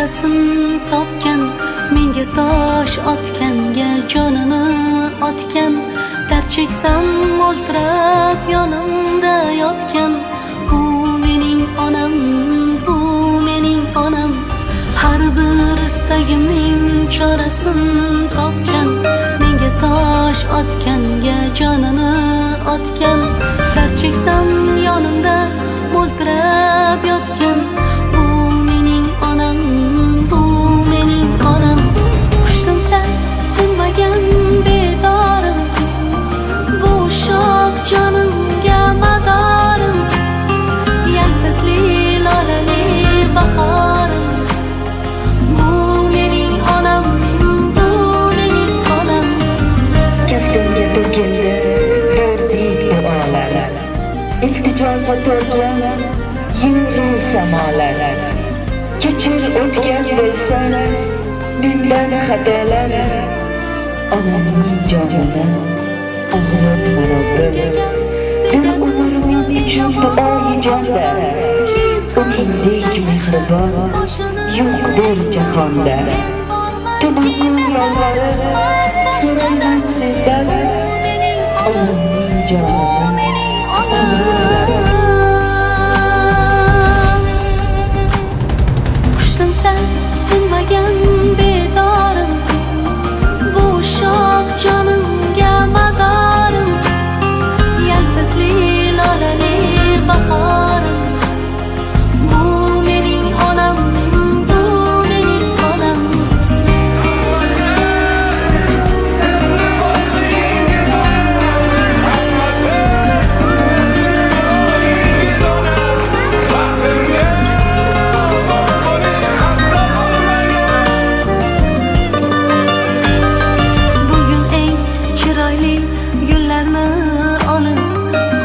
chorasin topgan, menga tosh otganga jonini otgan, dard cheksam o'ltirab yonimda yotgan. Bu mening onam, bu mening onam. Har bir istagimning chorasin topgan, menga tosh otganga jonini otgan, dard cheksam yonimda o'ltirab yotgan. Bu mening onam, bu mening onam. Qushdan sal tinmagan bedorim, bu shoh jonimga madorim, yaltizli lolali bahorim. Bu mening onam, bu mening onam. Kaftimga to'kildi berdek duolar, iltijoga to'lgan yilli samolar. Kechir o'tgan bo'lsa mendan xatolar, onamning jonini og'ritma Robbim. Bir umrim uchun duoyi-jonda, uningdek mehribon yo'qdir jahonda. Tumuqum yolvorib so'rayman sendan, onamning jonini og'ritma. Qushdan sal tinmagan bedorim, bu shoh jonimga madorim, yaltizli lolali bahorim. Bu mening onam, bu mening onam. Bugun eng chiroyli gullarni olib,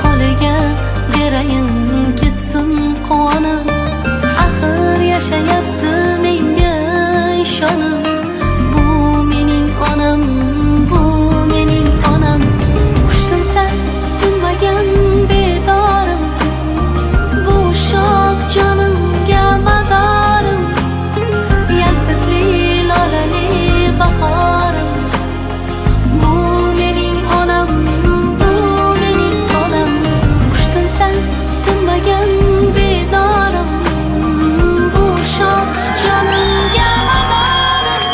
holiga berayin ketsin quvonib. Axir yashayapti menga ishonib. Bu mening onam, bu mening onam. Qushdan sal tinmagan bedorim, bu shoh jonimga madorim, yaltizli lolali bahorim. Bu mening onam, bu mening onam. Qushdan sal tinmagan bedorim, bu shoh jonimga madorim.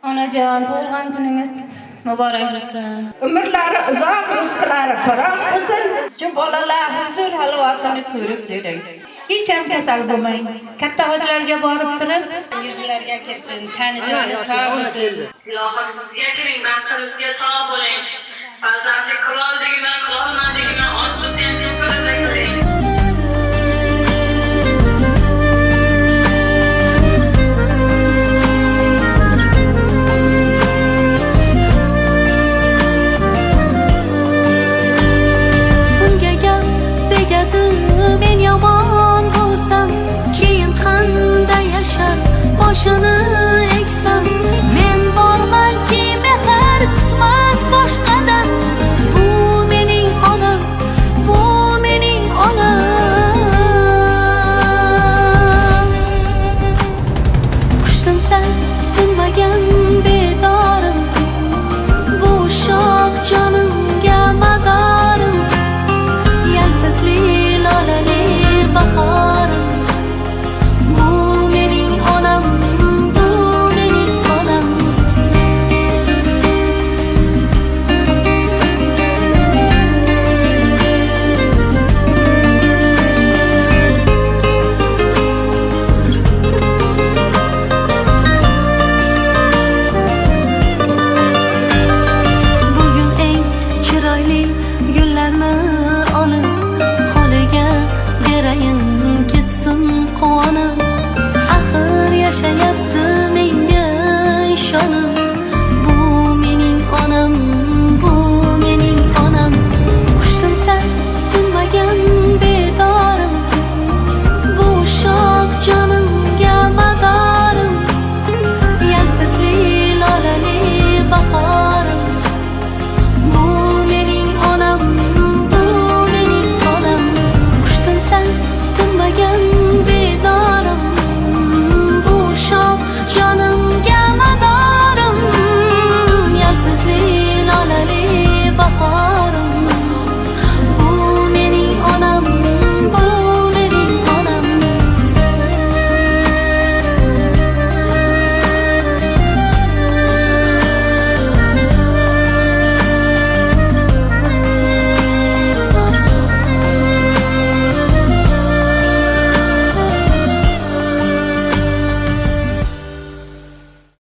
Onajon, tug'ilgan kuningiz muborak bo'lsin. Umrlari uzoq, rizqlari faroq bo'lsin. Shu bolalar huzur halovatini ko'rib yuraydi. Hech ham kasal bo'lmang. Katta hojilarga borib turib, Yuzlarga kirsin, tani joni sog' bo'lsin. Ilohim bizga kiring, baxtimizga sog' bo'ling. Farzandlik qiloldigidan, qilolmadigini oz bo'lsin.